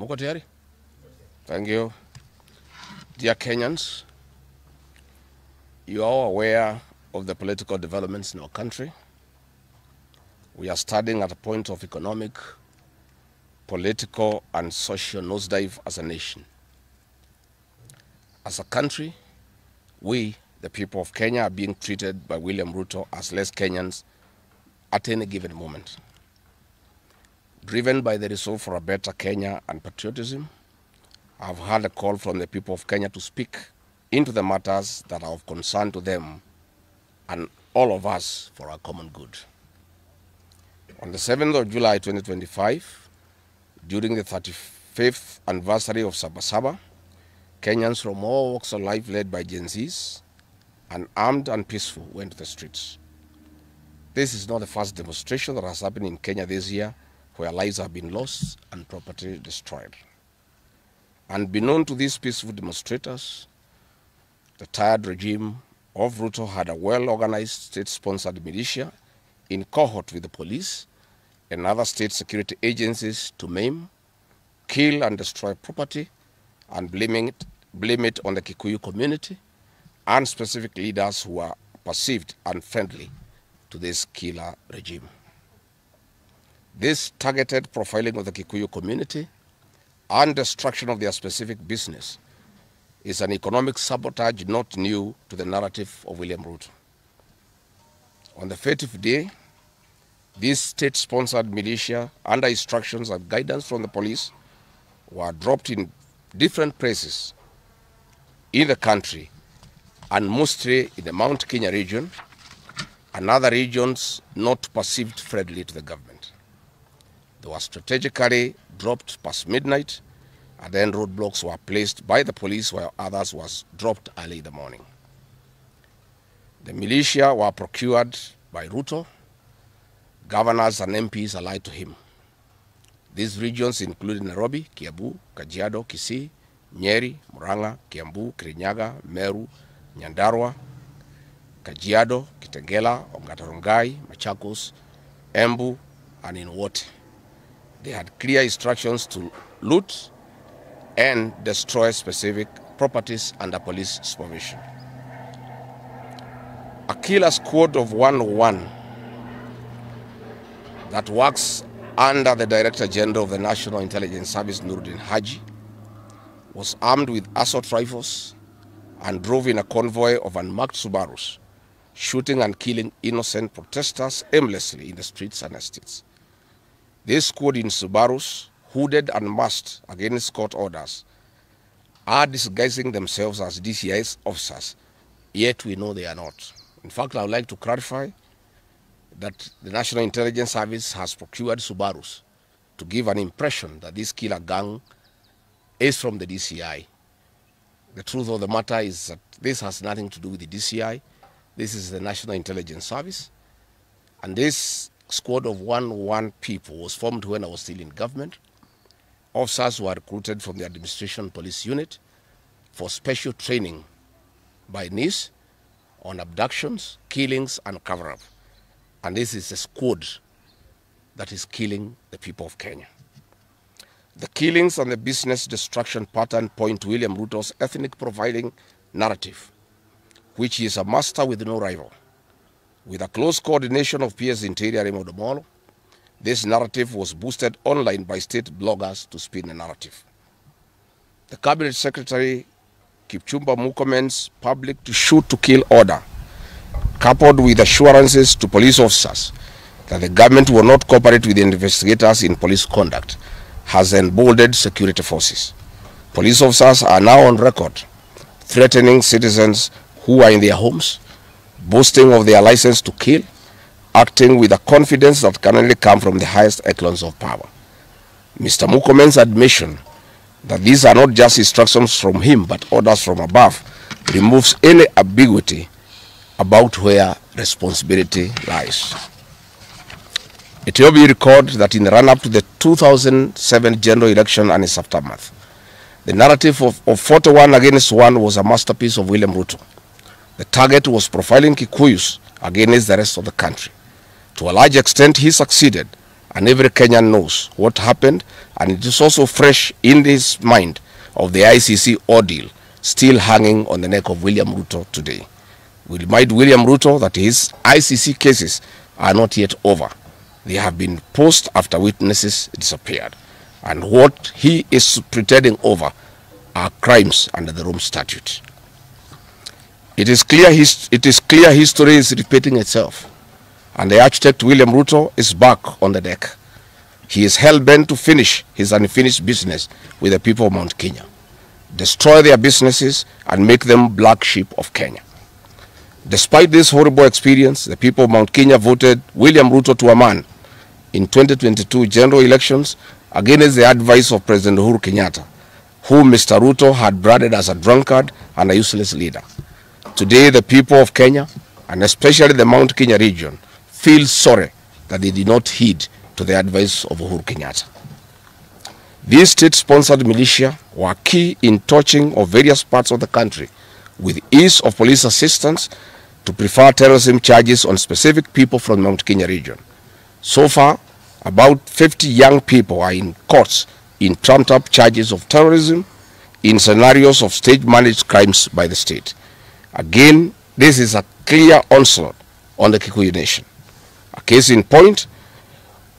Muko tayari? Thank you. Dear Kenyans, you are all aware of the political developments in our country. We are standing at a point of economic, political, and social nosedive as a nation. As a country, we, the people of Kenya, are being treated by William Ruto as less Kenyans at any given moment. Driven by the resolve for a better Kenya and patriotism, I've heard a call from the people of Kenya to speak into the matters that are of concern to them and all of us for our common good. On the 7th of July 2025, during the 35th anniversary of Sabasaba, Kenyans from all walks of life led by Gen Zs, unarmed and peaceful, went to the streets. This is not the first demonstration that has happened in Kenya this year where lives have been lost and property destroyed. Unbeknown to these peaceful demonstrators, the tired regime of Ruto had a well-organized state-sponsored militia in cohort with the police and other state security agencies to maim, kill and destroy property and blame it on the Kikuyu community and specific leaders who are perceived unfriendly to this killer regime. This targeted profiling of the Kikuyu community and destruction of their specific business is an economic sabotage not new to the narrative of William Ruto. On the 30th day, this state-sponsored militia, under instructions and guidance from the police, were dropped in different places in the country, and mostly in the Mount Kenya region and other regions not perceived friendly to the government. They were strategically dropped past midnight, and then roadblocks were placed by the police while others was dropped early in the morning. The militia were procured by Ruto, governors and MPs allied to him. These regions include Nairobi, Kiambu, Kajiado, Kisii, Nyeri, Murang'a, Kiambu, Kirinyaga, Meru, Nyandarua, Kajiado, Kitengela, Ongata-Rongai, Machakos, Embu, and in Wote. They had clear instructions to loot and destroy specific properties under police supervision. A killer squad of 101 that works under the Director General of the National Intelligence Service, Nuruddin Haji, was armed with assault rifles and drove in a convoy of unmarked Subarus, shooting and killing innocent protesters aimlessly in the streets and estates. This squad in Subarus, hooded and masked against court orders, are disguising themselves as DCI's officers, yet we know they are not. In fact, I would like to clarify that the National Intelligence Service has procured Subarus to give an impression that this killer gang is from the DCI. The truth of the matter is that this has nothing to do with the DCI. This is the National Intelligence Service. And this squad of 101 people was formed when I was still in government. Officers were recruited from the Administration Police Unit for special training by NIS on abductions, killings, and cover-up. And this is a squad that is killing the people of Kenya. The killings and the business destruction pattern point to William Ruto's ethnic profiling narrative, which he is a master with no rival. With a close coordination of PS Interior Raymond Omolo, this narrative was boosted online by state bloggers to spin the narrative. The Cabinet Secretary Kipchumba Murkomen's public to shoot to kill order, coupled with assurances to police officers that the government will not cooperate with the investigators in police conduct, has emboldened security forces. Police officers are now on record threatening citizens who are in their homes, boasting of their license to kill, acting with a confidence that can only come from the highest echelons of power. Mr. Murkomen's admission that these are not just instructions from him but orders from above removes any ambiguity about where responsibility lies. It will be recalled that in the run-up to the 2007 general election and its aftermath, the narrative of 41 against 1 was a masterpiece of William Ruto. The target was profiling Kikuyus against the rest of the country. To a large extent, he succeeded and every Kenyan knows what happened, and it is also fresh in his mind of the ICC ordeal still hanging on the neck of William Ruto today. We remind William Ruto that his ICC cases are not yet over. They have been paused after witnesses disappeared, and what he is pretending over are crimes under the Rome Statute. It is clear history is repeating itself, and the architect William Ruto is back on the deck. He is hell-bent to finish his unfinished business with the people of Mount Kenya, destroy their businesses and make them black sheep of Kenya. Despite this horrible experience, the people of Mount Kenya voted William Ruto to a man in 2022 general elections against the advice of President Uhuru Kenyatta, whom Mr. Ruto had branded as a drunkard and a useless leader. Today, the people of Kenya, and especially the Mount Kenya region, feel sorry that they did not heed to the advice of Uhuru Kenyatta. These state-sponsored militia were key in touching of various parts of the country with ease of police assistance to prefer terrorism charges on specific people from the Mount Kenya region. So far, about 50 young people are in courts in trumped-up charges of terrorism in scenarios of state-managed crimes by the state. Again, this is a clear onslaught on the Kikuyu nation. A case in point,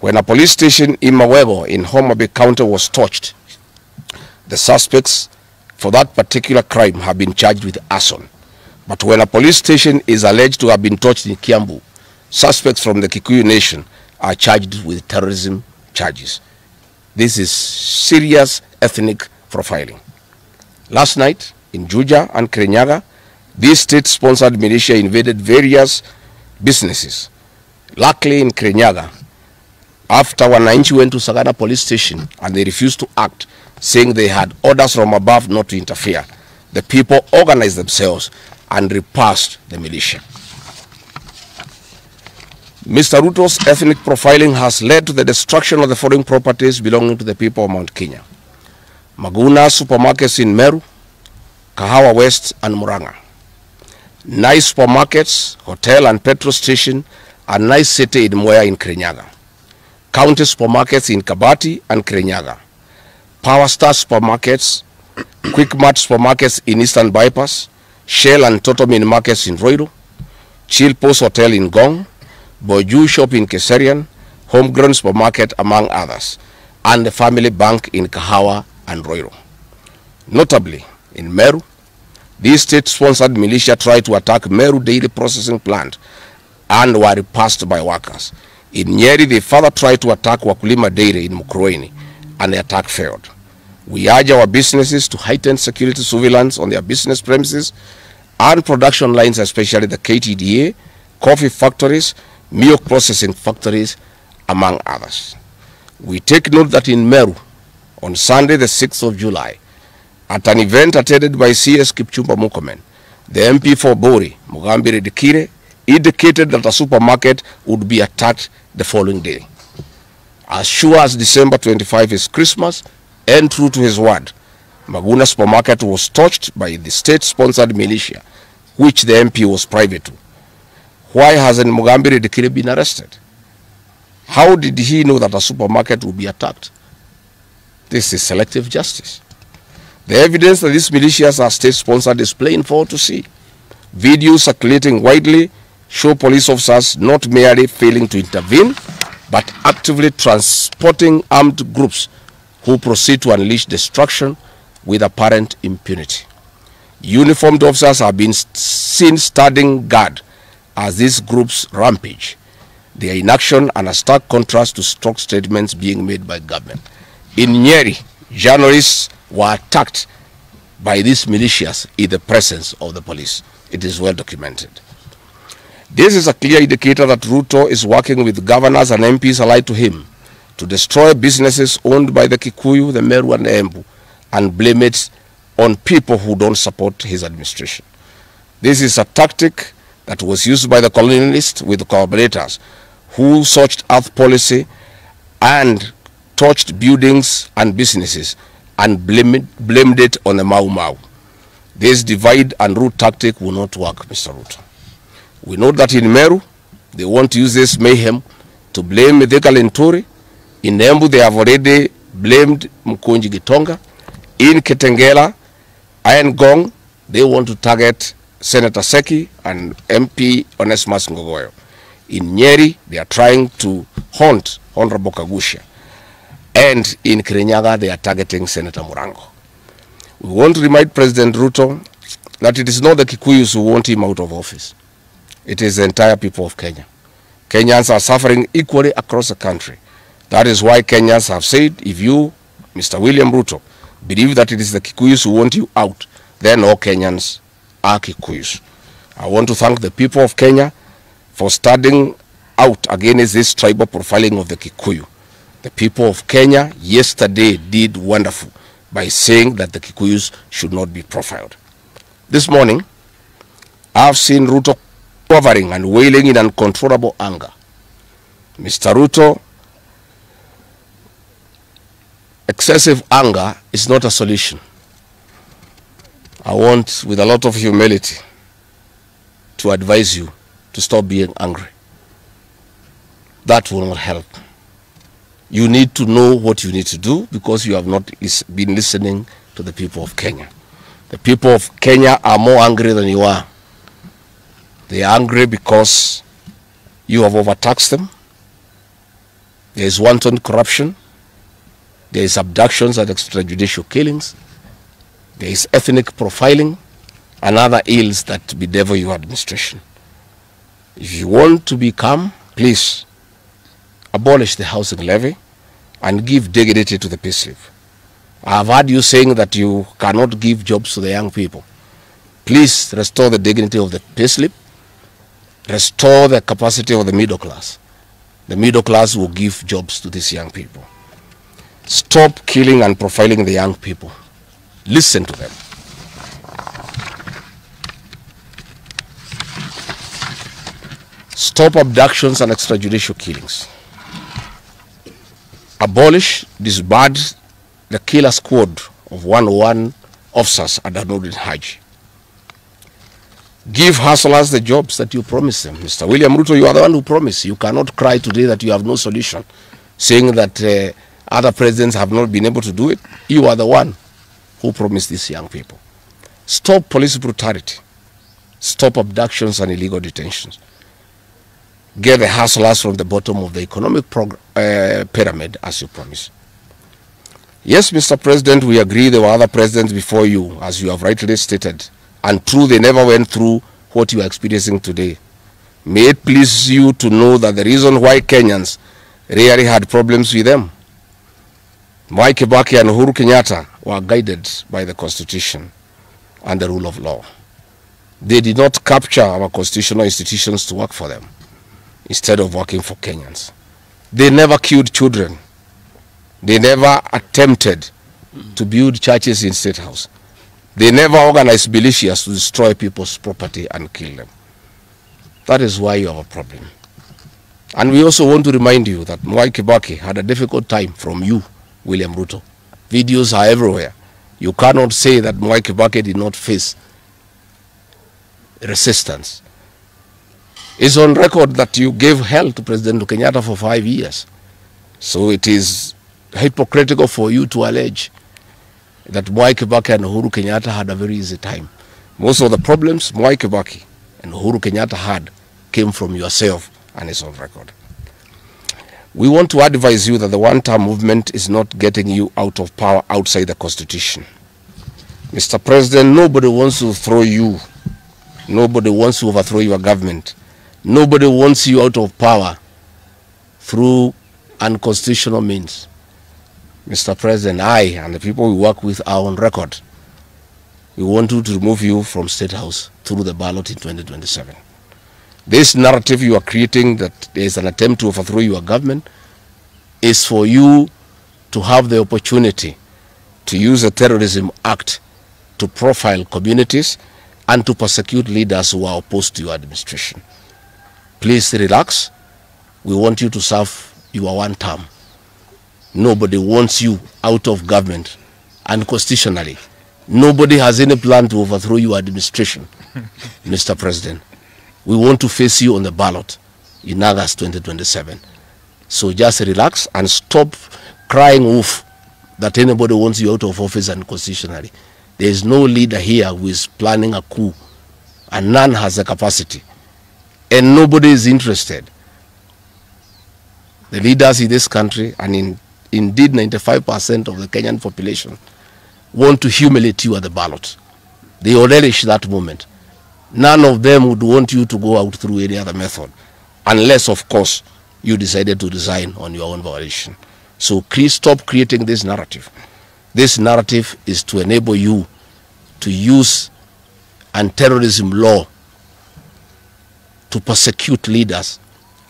when a police station in Mawebo in Homa Bay County was torched, the suspects for that particular crime have been charged with arson. But when a police station is alleged to have been torched in Kiambu, suspects from the Kikuyu nation are charged with terrorism charges. This is serious ethnic profiling. Last night, in Juja and Kirinyaga, these state-sponsored militia invaded various businesses. Luckily, in Kirinyaga, after Wananchi went to Sagana police station and they refused to act, saying they had orders from above not to interfere, the people organized themselves and repulsed the militia. Mr. Ruto's ethnic profiling has led to the destruction of the foreign properties belonging to the people of Mount Kenya. Maguna supermarkets in Meru, Kahawa West and Muranga. Nice supermarkets, hotel and petrol station, and nice city in Mwea in Kirinyaga. County supermarkets in Kabati and Kirinyaga. Power Star supermarkets, Quick Mart supermarkets in Eastern Bypass, Shell and Totomin markets in Roiro, Chill Post Hotel in Gong, Boju Shop in Keserian, Homegrown Supermarket among others, and the Family Bank in Kahawa and Roiro. Notably, in Meru, these state-sponsored militia tried to attack Meru Dairy Processing Plant and were repulsed by workers. In Nyeri, they further tried to attack Wakulima Dairy in Mukurweini, and the attack failed. We urge our businesses to heighten security surveillance on their business premises and production lines, especially the KTDA, coffee factories, milk processing factories, among others. We take note that in Meru, on Sunday the 6th of July, at an event attended by CS Kipchumba Murkomen, the MP for Bori, Mugambire Dikire, indicated that a supermarket would be attacked the following day. As sure as December 25 is Christmas, and true to his word, Maguna supermarket was touched by the state-sponsored militia, which the MP was private to. Why hasn't Mugambire Dikire been arrested? How did he know that a supermarket would be attacked? This is selective justice. The evidence that these militias are state-sponsored is plain for all to see. Videos circulating widely show police officers not merely failing to intervene, but actively transporting armed groups who proceed to unleash destruction with apparent impunity. Uniformed officers have been seen standing guard as these groups rampage. They are in action and a stark contrast to strong statements being made by government. In Nyeri, journalists were attacked by these militias in the presence of the police. It is well documented. This is a clear indicator that Ruto is working with governors and MPs allied to him to destroy businesses owned by the Kikuyu, the Meru and the Embu, and blame it on people who don't support his administration. This is a tactic that was used by the colonialists with collaborators who searched earth policy and torched buildings and businesses and blamed it on the Mau Mau. This divide and rule tactic will not work, Mr. Ruto. We know that in Meru, they want to use this mayhem to blame Mithika Linturi In Embu, they have already blamed Mkunji Gitonga. In Kitengela, Gong, they want to target Senator Seki and MP Onesmus Ngogoyo. In Nyeri, they are trying to haunt Honorable Kagusha. And in Kirinyaga, they are targeting Senator Murango. We want to remind President Ruto that it is not the Kikuyus who want him out of office. It is the entire people of Kenya. Kenyans are suffering equally across the country. That is why Kenyans have said, if you, Mr. William Ruto, believe that it is the Kikuyus who want you out, then all Kenyans are Kikuyus. I want to thank the people of Kenya for standing out against this tribal profiling of the Kikuyu. The people of Kenya yesterday did wonderful by saying that the Kikuyus should not be profiled. This morning, I have seen Ruto quivering and wailing in uncontrollable anger. Mr. Ruto, excessive anger is not a solution. I want, with a lot of humility, to advise you to stop being angry. That will not help. You need to know what you need to do because you have not been listening to the people of Kenya. The people of Kenya are more angry than you are. They are angry because you have overtaxed them. There is wanton corruption. There is abductions and extrajudicial killings. There is ethnic profiling and other ills that bedevil your administration. If you want to be calm, please abolish the housing levy and give dignity to the payslip. I have heard you saying that you cannot give jobs to the young people. Please restore the dignity of the payslip. Restore the capacity of the middle class. The middle class will give jobs to these young people. Stop killing and profiling the young people. Listen to them. Stop abductions and extrajudicial killings. Abolish, disband the killer squad of 101 officers at Nairobi Haji. Give hustlers the jobs that you promised them. Mr. William Ruto, you are the one who promised. You cannot cry today that you have no solution, saying that other presidents have not been able to do it. You are the one who promised these young people. Stop police brutality. Stop abductions and illegal detentions. Get the hustlers from the bottom of the economic pyramid as you promised. Yes, Mr. President, we agree there were other presidents before you, as you have rightly stated. And true, they never went through what you are experiencing today. May it please you to know that the reason why Kenyans rarely had problems with them, Mwai Kibaki and Uhuru Kenyatta were guided by the Constitution and the rule of law. They did not capture our constitutional institutions to work for them, instead of working for Kenyans. They never killed children. They never attempted to build churches in State House. They never organized militias to destroy people's property and kill them. That is why you have a problem. And we also want to remind you that Mwai Kibaki had a difficult time from you, William Ruto. Videos are everywhere. You cannot say that Mwai Kibaki did not face resistance. It's on record that you gave hell to President Kenyatta for 5 years. So it is hypocritical for you to allege that Mwai Kibaki and Uhuru Kenyatta had a very easy time. Most of the problems Mwai Kibaki and Uhuru Kenyatta had came from yourself, and it's on record. We want to advise you that the one-term movement is not getting you out of power outside the Constitution. Mr. President, nobody wants to throw you. Nobody wants to overthrow your government. Nobody wants you out of power through unconstitutional means. Mr. President, I and the people we work with are on record. We want to remove you from State House through the ballot in 2027. This narrative you are creating that there is an attempt to overthrow your government is for you to have the opportunity to use the Terrorism Act to profile communities and to persecute leaders who are opposed to your administration. Please relax. We want you to serve your one term. Nobody wants you out of government, and constitutionally, nobody has any plan to overthrow your administration, Mr. President. We want to face you on the ballot in August 2027. So just relax and stop crying wolf that anybody wants you out of office unconstitutionally. There is no leader here who is planning a coup, and none has the capacity, and nobody is interested. The leaders in this country, and indeed 95% of the Kenyan population, want to humiliate you at the ballot. They relish that moment. None of them would want you to go out through any other method, unless, of course, you decided to resign on your own volition. So please stop creating this narrative. This narrative is to enable you to use anti-terrorism law to persecute leaders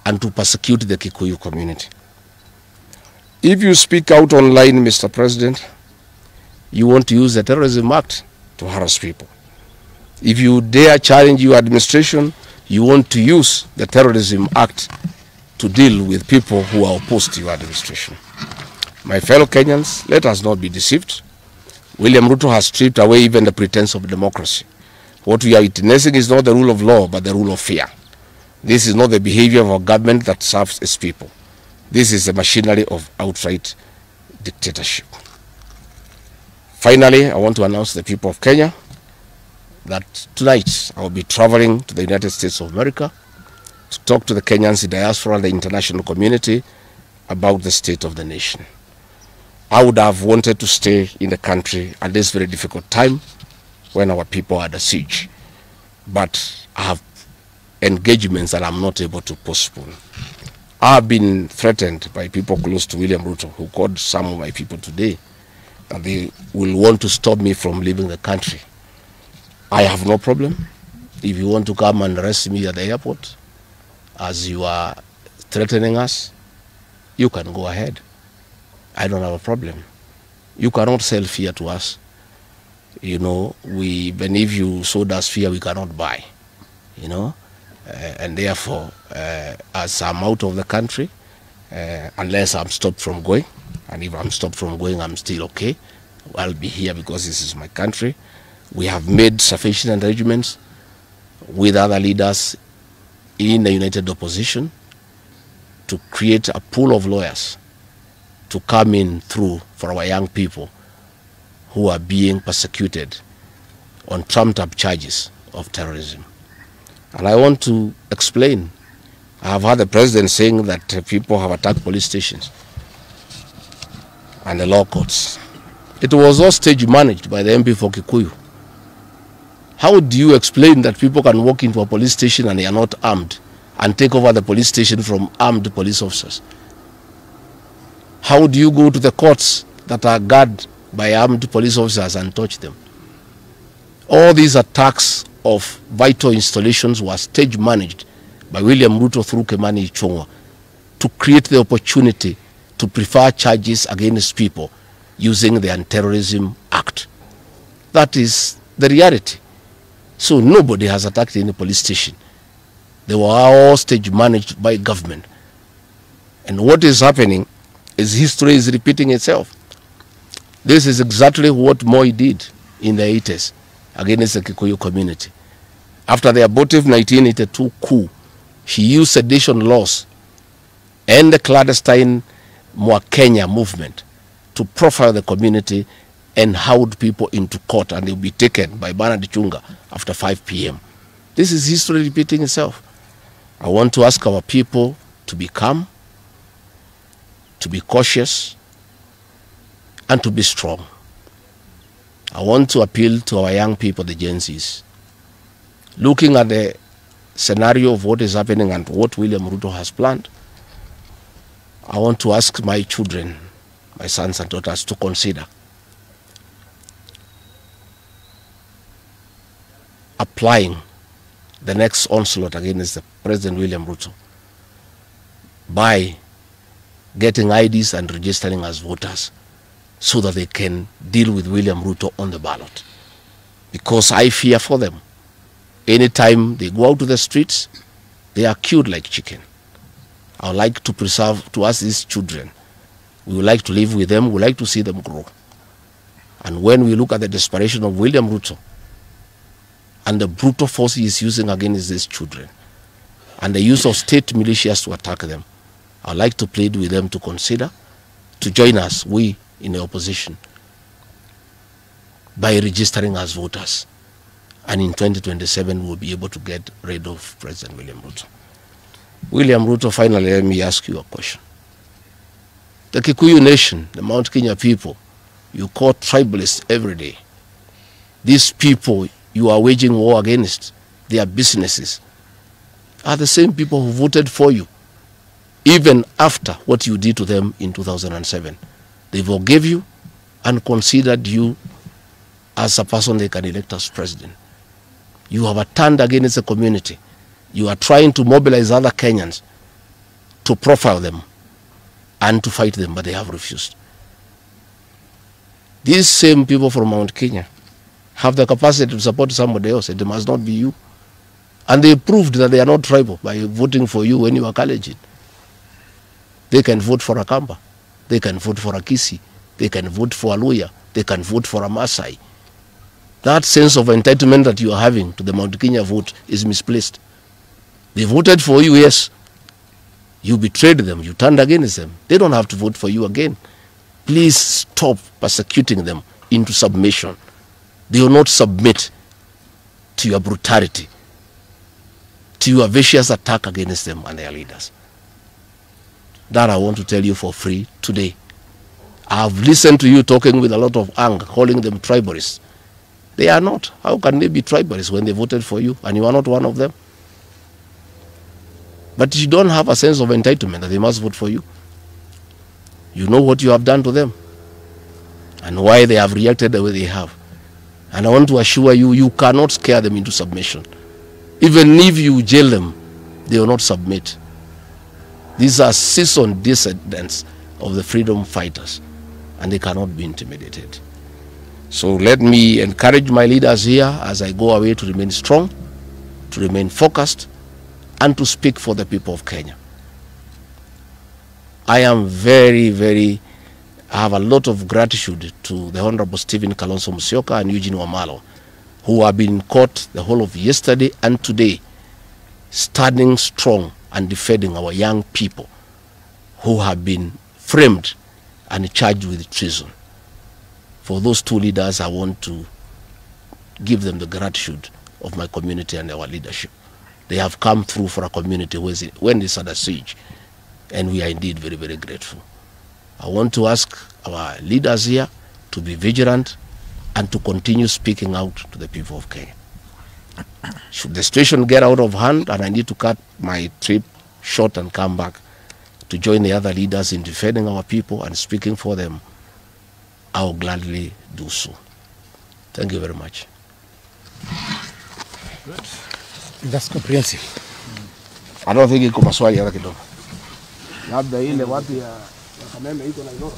and to persecute the Kikuyu community. If you speak out online, Mr. President, you want to use the Terrorism Act to harass people. If you dare challenge your administration, you want to use the Terrorism Act to deal with people who are opposed to your administration. My fellow Kenyans, let us not be deceived. William Ruto has stripped away even the pretense of democracy. What we are witnessing is not the rule of law, but the rule of fear. This is not the behavior of a government that serves its people. This is the machinery of outright dictatorship. Finally, I want to announce to the people of Kenya that tonight I will be traveling to the United States of America to talk to the Kenyans in diaspora and the international community about the state of the nation. I would have wanted to stay in the country at this very difficult time when our people are under siege, but I have engagements that I'm not able to postpone. I have been threatened by people close to William Ruto, who called some of my people today, and they will want to stop me from leaving the country. I have no problem. If you want to come and arrest me at the airport, as you are threatening us, you can go ahead. I don't have a problem. You cannot sell fear to us. You know, even if you sold us fear, we cannot buy. You know, and therefore, as I'm out of the country, unless I'm stopped from going, and if I'm stopped from going, I'm still okay. I'll be here because this is my country. We have made sufficient arrangements with other leaders in the united opposition to create a pool of lawyers to come in through for our young people who are being persecuted on trumped-up charges of terrorism. And I want to explain. I have heard the president saying that people have attacked police stations and the law courts. It was all stage managed by the MP for Kikuyu. How do you explain that people can walk into a police station and they are not armed and take over the police station from armed police officers? How do you go to the courts that are guarded by armed police officers and touch them? All these attacks of vital installations were stage managed by William Ruto through Kimani Ichung'wah to create the opportunity to prefer charges against people using the Anti-Terrorism Act. That is the reality. So nobody has attacked any police station. They were all stage managed by government. And what is happening is history is repeating itself. This is exactly what Moi did in the 80s against the Kikuyu community. After the abortive 1982 coup, he used sedition laws and the clandestine Kenya movement to profile the community and hold people into court, and they will be taken by Bernard Chunga after 5 p.m. This is history repeating itself. I want to ask our people to be calm, to be cautious, and to be strong. I want to appeal to our young people, the Gen Zs. Looking at the scenario of what is happening and what William Ruto has planned, I want to ask my children, my sons and daughters, to consider applying the next onslaught against the President William Ruto by getting IDs and registering as voters so that they can deal with William Ruto on the ballot. Because I fear for them. Anytime they go out to the streets, they are killed like chicken. I would like to preserve to us these children. We would like to live with them. We would like to see them grow. And when we look at the desperation of William Ruto and the brutal force he is using against these children and the use of state militias to attack them, I'd like to plead with them to consider to join us, we in the opposition, by registering as voters. And in 2027, we'll be able to get rid of President William Ruto. William Ruto, finally, let me ask you a question. The Kikuyu nation, the Mount Kenya people, you call tribalists every day. These people you are waging war against, their businesses, are the same people who voted for you, even after what you did to them in 2007. They forgave you and considered you as a person they can elect as president. You have turned against the community. You are trying to mobilize other Kenyans to profile them and to fight them, but they have refused. These same people from Mount Kenya have the capacity to support somebody else. It must not be you. And they proved that they are not tribal by voting for you when you are Kalenjin. They can vote for a Kamba. They can vote for a Kisi. They can vote for a Luya. They can vote for a Maasai. That sense of entitlement that you are having to the Mount Kenya vote is misplaced. They voted for you, yes. You betrayed them. You turned against them. They don't have to vote for you again. Please stop persecuting them into submission. They will not submit to your brutality, to your vicious attack against them and their leaders. That I want to tell you for free today. I have listened to you talking with a lot of anger, calling them tribalists. They are not. How can they be tribalists when they voted for you and you are not one of them? But you don't have a sense of entitlement that they must vote for you. You know what you have done to them and why they have reacted the way they have. And I want to assure you, you cannot scare them into submission. Even if you jail them, they will not submit. These are seasoned descendants of the freedom fighters, and they cannot be intimidated. So let me encourage my leaders here as I go away to remain strong, to remain focused, and to speak for the people of Kenya. I am I have a lot of gratitude to the Honorable Stephen Kalonzo Musyoka and Eugene Wamalwa, who have been in court the whole of yesterday and today, standing strong and defending our young people who have been framed and charged with treason. For those two leaders, I want to give them the gratitude of my community and our leadership. They have come through for a community when it's under siege, and we are indeed very, very grateful. I want to ask our leaders here to be vigilant and to continue speaking out to the people of Kenya. Should the situation get out of hand and I need to cut my trip short and come back to join the other leaders in defending our people and speaking for them, I will gladly do so. Thank you very much. Good. That's comprehensive. I don't think iko maswali hata kidogo. Labda ile wapi ya Kameme iko Nairobi.